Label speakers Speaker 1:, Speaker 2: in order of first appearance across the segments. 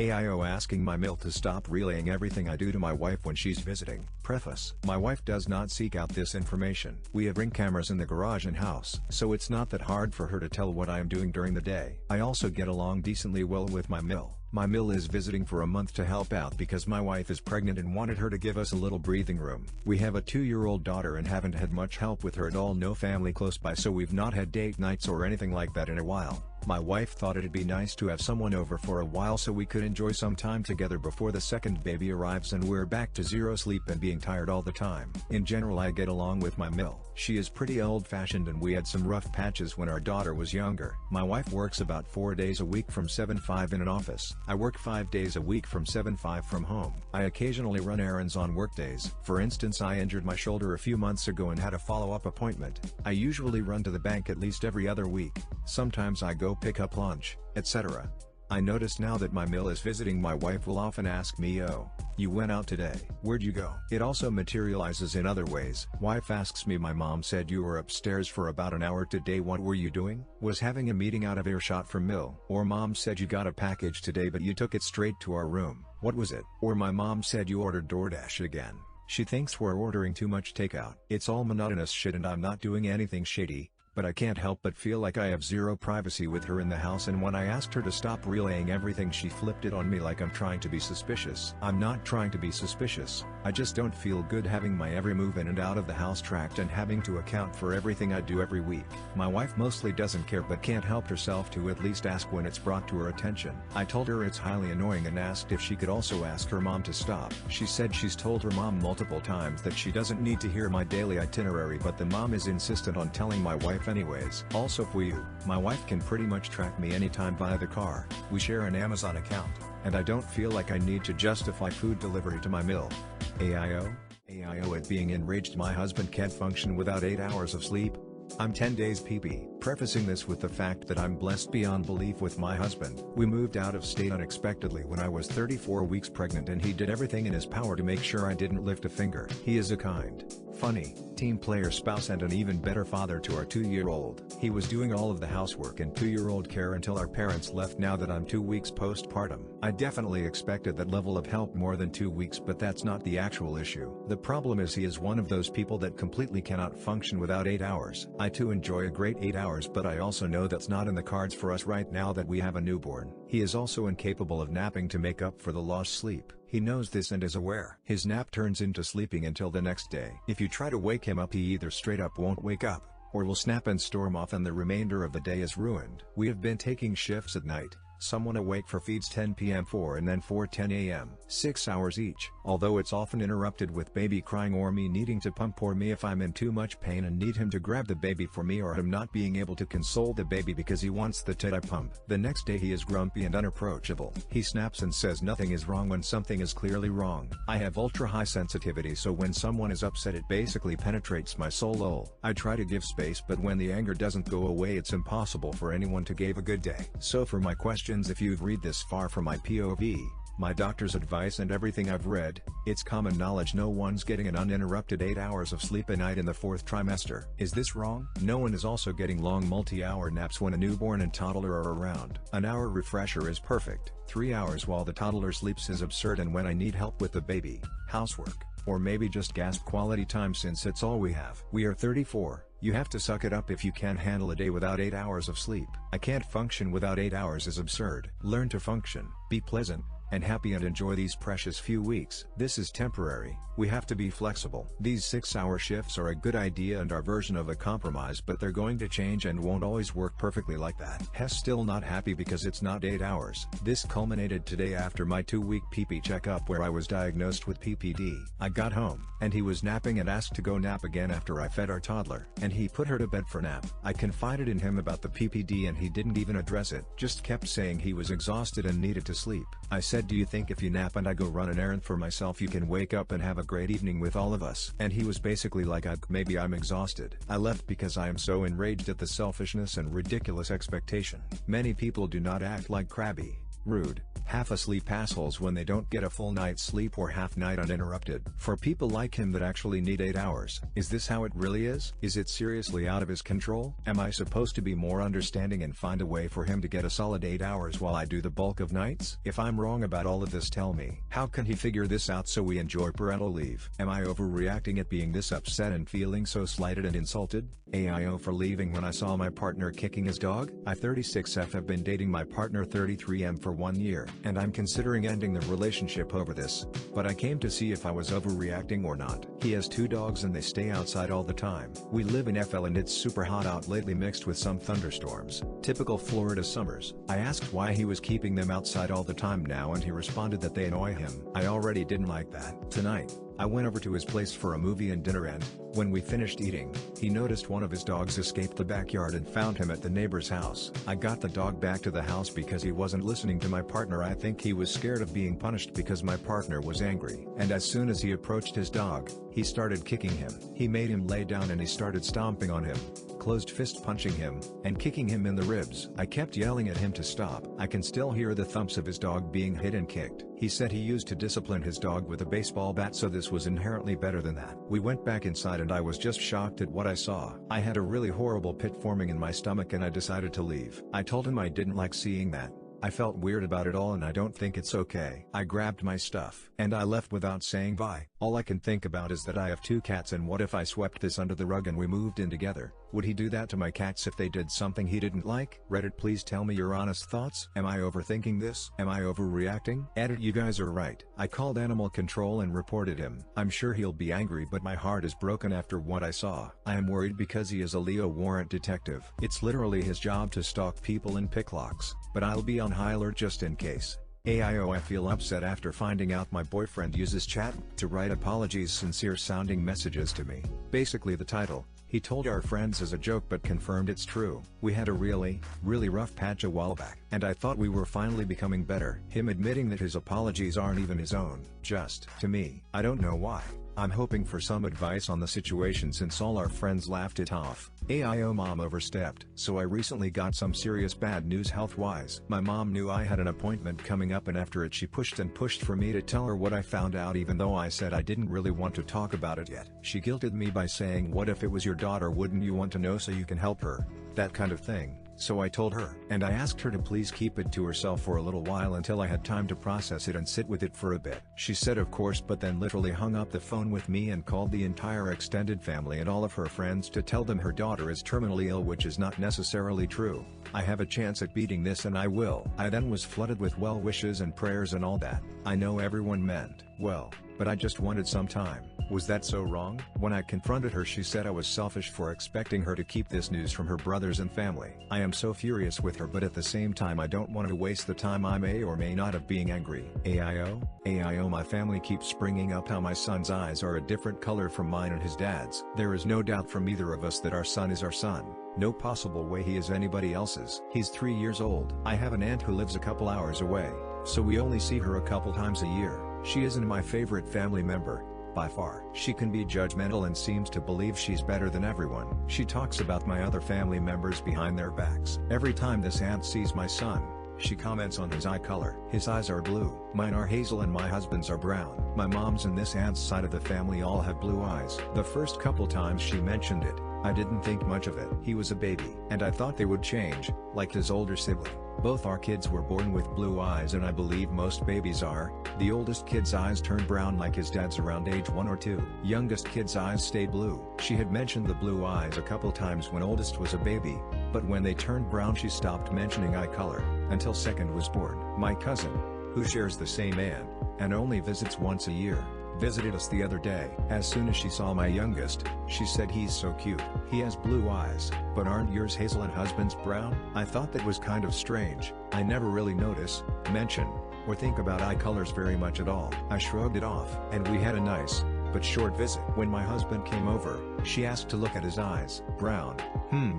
Speaker 1: AIO asking my MIL to stop relaying everything I do to my wife when she's visiting. Preface: my wife does not seek out this information. We have Ring cameras in the garage and house, so it's not that hard for her to tell what I am doing during the day. I also get along decently well with my MIL. My MIL is visiting for a month to help out because my wife is pregnant and wanted her to give us a little breathing room. We have a 2-year-old daughter and haven't had much help with her at all, no family close by, so we've not had date nights or anything like that in a while. My wife thought it'd be nice to have someone over for a while so we could enjoy some time together before the second baby arrives and we're back to zero sleep and being tired all the time. In general, I get along with my MIL. She is pretty old-fashioned and we had some rough patches when our daughter was younger. My wife works about 4 days a week from 7-5 in an office. I work 5 days a week from 7-5 from home. I occasionally run errands on workdays. For instance, I injured my shoulder a few months ago and had a follow-up appointment. I usually run to the bank at least every other week. Sometimes I go pick up lunch, etc. I notice now that my MIL is visiting, my wife will often ask me, "Oh, you went out today, where'd you go?" It also materializes in other ways. Wife asks me, "My mom said you were upstairs for about an hour today, what were you doing?" Was having a meeting out of earshot from MIL. Or mom said you got a package today but you took it straight to our room, what was it? Or my mom said you ordered DoorDash again. She thinks we're ordering too much takeout. It's all monotonous shit and I'm not doing anything shady. But I can't help but feel like I have zero privacy with her in the house, and when I asked her to stop relaying everything she flipped it on me like I'm trying to be suspicious. I'm not trying to be suspicious, I just don't feel good having my every move in and out of the house tracked and having to account for everything I do every week. My wife mostly doesn't care but can't help herself to at least ask when it's brought to her attention. I told her it's highly annoying and asked if she could also ask her mom to stop. She said she's told her mom multiple times that she doesn't need to hear my daily itinerary, but the mom is insistent on telling my wife anyways. Also for you, my wife can pretty much track me anytime via the car. We share an Amazon account, and I don't feel like I need to justify food delivery to my MIL. AIO? AIO at being enraged my husband can't function without 8 hours of sleep. I'm 10 days PP. Prefacing this with the fact that I'm blessed beyond belief with my husband. We moved out of state unexpectedly when I was 34 weeks pregnant and he did everything in his power to make sure I didn't lift a finger. He is a kind, funny, team player, spouse and an even better father to our 2-year-old. He was doing all of the housework and 2-year-old care until our parents left. Now that I'm 2 weeks postpartum, I definitely expected that level of help more than 2 weeks, but that's not the actual issue. The problem is he is one of those people that completely cannot function without 8 hours. I too enjoy a great 8 hours, but I also know that's not in the cards for us right now that we have a newborn. He is also incapable of napping to make up for the lost sleep. He knows this and is aware. His nap turns into sleeping until the next day. If you try to wake him up, he either straight up won't wake up, or will snap and storm off, and the remainder of the day is ruined. We have been taking shifts at night. Someone awake for feeds 10 p.m. 4 and then 4:10 a.m. 6 hours each. Although it's often interrupted with baby crying or me needing to pump, or me if I'm in too much pain and need him to grab the baby for me, or him not being able to console the baby because he wants the titty pump. The next day he is grumpy and unapproachable. He snaps and says nothing is wrong when something is clearly wrong. I have ultra high sensitivity, so when someone is upset it basically penetrates my soul. I try to give space, but when the anger doesn't go away it's impossible for anyone to give a good day. So for my question, if you've read this far from my POV, my doctor's advice and everything I've read, it's common knowledge no one's getting an uninterrupted 8 hours of sleep a night in the 4th trimester. Is this wrong? No one is also getting long multi-hour naps when a newborn and toddler are around. An hour refresher is perfect. 3 hours while the toddler sleeps is absurd, and when I need help with the baby, housework, or maybe just gasp quality time since it's all we have. We are 34. You have to suck it up if you can't handle a day without 8 hours of sleep. I can't function without 8 hours is absurd. Learn to function, be pleasant, and happy, and enjoy these precious few weeks. This is temporary. We have to be flexible. These 6-hour shifts are a good idea and our version of a compromise, but they're going to change and won't always work perfectly like that. Hess still not happy because it's not 8 hours. This culminated today after my 2-week PP checkup where I was diagnosed with PPD. I got home, and he was napping and asked to go nap again after I fed our toddler, and he put her to bed for nap. I confided in him about the PPD and he didn't even address it, just kept saying he was exhausted and needed to sleep. I said, "Do you think if you nap and I go run an errand for myself you can wake up and have a great evening with all of us?" And he was basically like, maybe I'm exhausted." I left because I am so enraged at the selfishness and ridiculous expectation. Many people do not act like crabby, Rude. Half asleep assholes when they don't get a full night's sleep or half night uninterrupted. For people like him that actually need 8 hours. Is this how it really is? Is it seriously out of his control? Am I supposed to be more understanding and find a way for him to get a solid 8 hours while I do the bulk of nights? If I'm wrong about all of this, tell me. How can he figure this out so we enjoy parental leave? Am I overreacting at being this upset and feeling so slighted and insulted? AIO for leaving when I saw my partner kicking his dog? I 36F have been dating my partner 33M for 1 year, and I'm considering ending the relationship over this, but I came to see if I was overreacting or not. He has 2 dogs and they stay outside all the time. We live in FL and it's super hot out lately mixed with some thunderstorms. Typical Florida summers. I asked why he was keeping them outside all the time now and he responded that they annoy him. I already didn't like that. Tonight, I went over to his place for a movie and dinner and, when we finished eating, he noticed one of his dogs escaped the backyard and found him at the neighbor's house. I got the dog back to the house because he wasn't listening to my partner. I think he was scared of being punished because my partner was angry. And as soon as he approached his dog, he started kicking him. He made him lay down and he started stomping on him, closed fist punching him, and kicking him in the ribs. I kept yelling at him to stop. I can still hear the thumps of his dog being hit and kicked. He said he used to discipline his dog with a baseball bat, so this was inherently better than that. We went back inside and I was just shocked at what I saw. I had a really horrible pit forming in my stomach and I decided to leave. I told him I didn't like seeing that. I felt weird about it all and I don't think it's okay. I grabbed my stuff and I left without saying bye. All I can think about is that I have 2 cats and what if I swept this under the rug and we moved in together? Would he do that to my cats if they did something he didn't like? Reddit, please tell me your honest thoughts. Am I overthinking this? Am I overreacting? Edit, you guys are right. I called animal control and reported him. I'm sure he'll be angry but my heart is broken after what I saw. I am worried because he is a Leo warrant detective. It's literally his job to stalk people and pick locks, but I'll be on high alert just in case. AIO, I feel upset after finding out my boyfriend uses chat to write apologies, sincere sounding messages to me. Basically the title, he told our friends as a joke but confirmed it's true. We had a really rough patch a while back, and I thought we were finally becoming better. Him admitting that his apologies aren't even his own, just to me. I don't know why. I'm hoping for some advice on the situation since all our friends laughed it off. AIO, mom overstepped. So I recently got some serious bad news health-wise. My mom knew I had an appointment coming up and after it she pushed and pushed for me to tell her what I found out even though I said I didn't really want to talk about it yet. She guilted me by saying, what if it was your daughter, wouldn't you want to know so you can help her? That kind of thing. So I told her, and I asked her to please keep it to herself for a little while until I had time to process it and sit with it for a bit. She said of course, but then literally hung up the phone with me and called the entire extended family and all of her friends to tell them her daughter is terminally ill, which is not necessarily true. I have a chance at beating this and I will. I then was flooded with well wishes and prayers and all that. I know everyone meant well, but I just wanted some time. Was that so wrong? When I confronted her she said I was selfish for expecting her to keep this news from her brothers and family. I am so furious with her, but at the same time I don't want to waste the time I may or may not of being angry. AIO? AIO, my family keeps bringing up how my son's eyes are a different color from mine and his dad's. There is no doubt from either of us that our son is our son. No possible way he is anybody else's. He's 3 years old. I have an aunt who lives a couple hours away, so we only see her a couple times a year. She isn't my favorite family member, by far. She can be judgmental and seems to believe she's better than everyone. She talks about my other family members behind their backs. Every time this aunt sees my son, she comments on his eye color. His eyes are blue. Mine are hazel and my husband's are brown. My mom's and this aunt's side of the family all have blue eyes. The first couple times she mentioned it, I didn't think much of it. He was a baby, and I thought they would change, like his older sibling. Both our kids were born with blue eyes and I believe most babies are. The oldest kid's eyes turned brown like his dad's around age 1 or 2. Youngest kid's eyes stayed blue. She had mentioned the blue eyes a couple times when oldest was a baby, but when they turned brown she stopped mentioning eye color, until second was born. My cousin, who shares the same aunt, and only visits once a year, visited us the other day. As soon as she saw my youngest, she said he's so cute. He has blue eyes, but aren't yours hazel and husband's brown? I thought that was kind of strange. I never really notice, mention, or think about eye colors very much at all. I shrugged it off, and we had a nice, but short visit. When my husband came over, she asked to look at his eyes. Brown.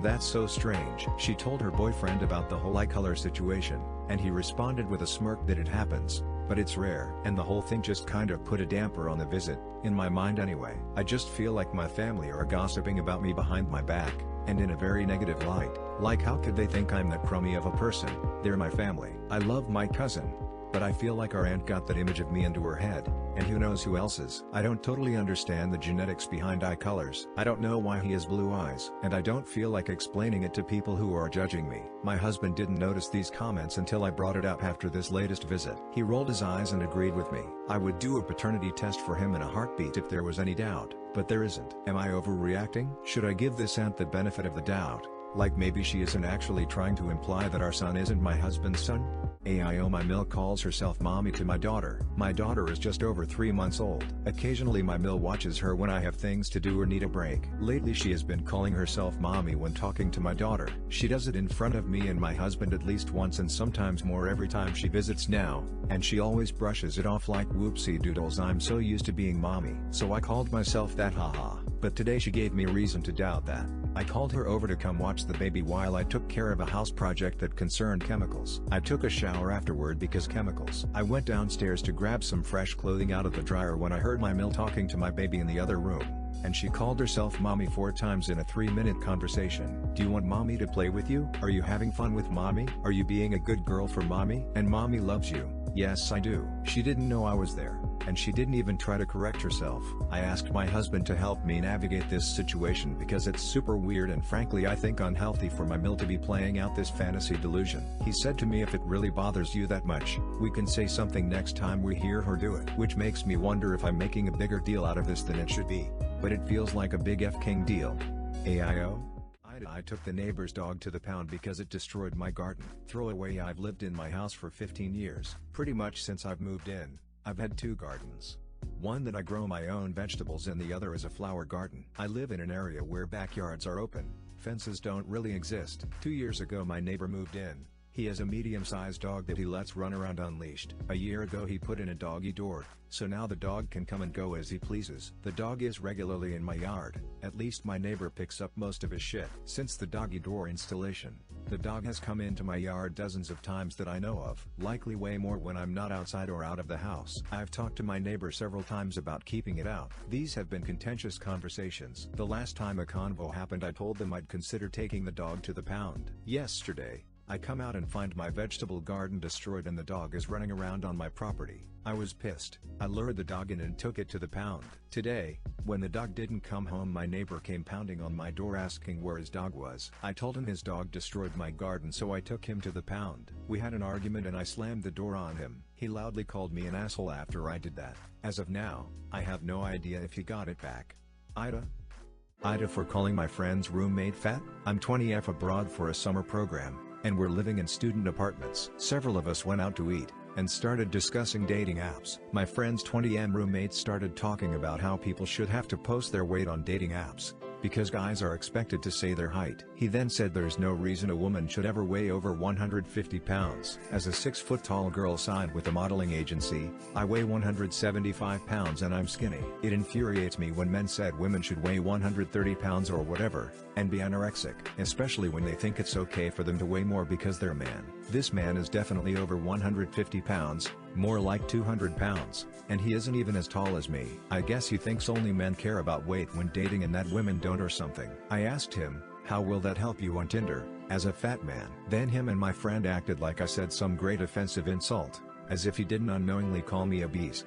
Speaker 1: That's so strange. She told her boyfriend about the whole eye color situation, and he responded with a smirk that it happens. but it's rare. And the whole thing just kind of put a damper on the visit, in my mind anyway. I just feel like my family are gossiping about me behind my back, and in a very negative light. Like, how could they think I'm that crummy of a person? They're my family. I love my cousin, but I feel like our aunt got that image of me into her head, and who knows who else's. I don't totally understand the genetics behind eye colors. I don't know why he has blue eyes, and I don't feel like explaining it to people who are judging me. My husband didn't notice these comments until I brought it up after this latest visit. He rolled his eyes and agreed with me. I would do a paternity test for him in a heartbeat if there was any doubt, but there isn't. Am I overreacting? Should I give this aunt the benefit of the doubt? Like maybe she isn't actually trying to imply that our son isn't my husband's son? AIO. My Mill calls herself mommy to my daughter. My daughter is just over 3 months old. Occasionally my Mill watches her when I have things to do or need a break. Lately she has been calling herself mommy when talking to my daughter. She does it in front of me and my husband at least once and sometimes more every time she visits now, and she always brushes it off like whoopsie doodles, I'm so used to being mommy. So I called myself that, haha. But today she gave me reason to doubt that. I called her over to come watch the baby while I took care of a house project that concerned chemicals. I took a shower afterward because chemicals. I went downstairs to grab some fresh clothing out of the dryer when I heard my Mill talking to my baby in the other room, and she called herself mommy 4 times in a 3-minute conversation. Do you want mommy to play with you? Are you having fun with mommy? Are you being a good girl for mommy? And mommy loves you. Yes, I do. She didn't know I was there, and she didn't even try to correct herself. I asked my husband to help me navigate this situation because it's super weird and frankly I think unhealthy for my Mill to be playing out this fantasy delusion. He said to me, if it really bothers you that much, we can say something next time we hear her do it. Which makes me wonder if I'm making a bigger deal out of this than it should be. But it feels like a big F-king deal. AIO? I took the neighbor's dog to the pound because it destroyed my garden. Throw away. I've lived in my house for 15 years. Pretty much since I've moved in, I've had 2 gardens. One that I grow my own vegetables in, the other is a flower garden. I live in an area where backyards are open. Fences don't really exist. 2 years ago my neighbor moved in. He has a medium-sized dog that he lets run around unleashed. A year ago he put in a doggy door, so now the dog can come and go as he pleases. The dog is regularly in my yard. At least my neighbor picks up most of his shit. Since the doggy door installation, the dog has come into my yard dozens of times that I know of. Likely way more when I'm not outside or out of the house. I've talked to my neighbor several times about keeping it out. These have been contentious conversations. The last time a convo happened I told them I'd consider taking the dog to the pound. Yesterday, I come out and find my vegetable garden destroyed and the dog is running around on my property. I was pissed. I lured the dog in and took it to the pound. Today, when the dog didn't come home, my neighbor came pounding on my door asking where his dog was. I told him his dog destroyed my garden, so I took him to the pound. We had an argument and I slammed the door on him. He loudly called me an asshole after I did that. As of now, I have no idea if he got it back. AITA for calling my friend's roommate fat. I'm 20F abroad for a summer program, and we're living in student apartments. Several of us went out to eat, and started discussing dating apps. My friend's 20M roommate started talking about how people should have to post their weight on dating apps, because guys are expected to say their height. He then said there's no reason a woman should ever weigh over 150 pounds. As a 6-foot-tall girl signed with a modeling agency, I weigh 175 pounds and I'm skinny. It infuriates me when men said women should weigh 130 pounds or whatever, and be anorexic, especially when they think it's okay for them to weigh more because they're a man. This man is definitely over 150 pounds, more like 200 pounds, and he isn't even as tall as me. I guess he thinks only men care about weight when dating and that women don't or something. I asked him, how will that help you on Tinder, as a fat man? Then him and my friend acted like I said some great offensive insult, as if he didn't unknowingly call me obese.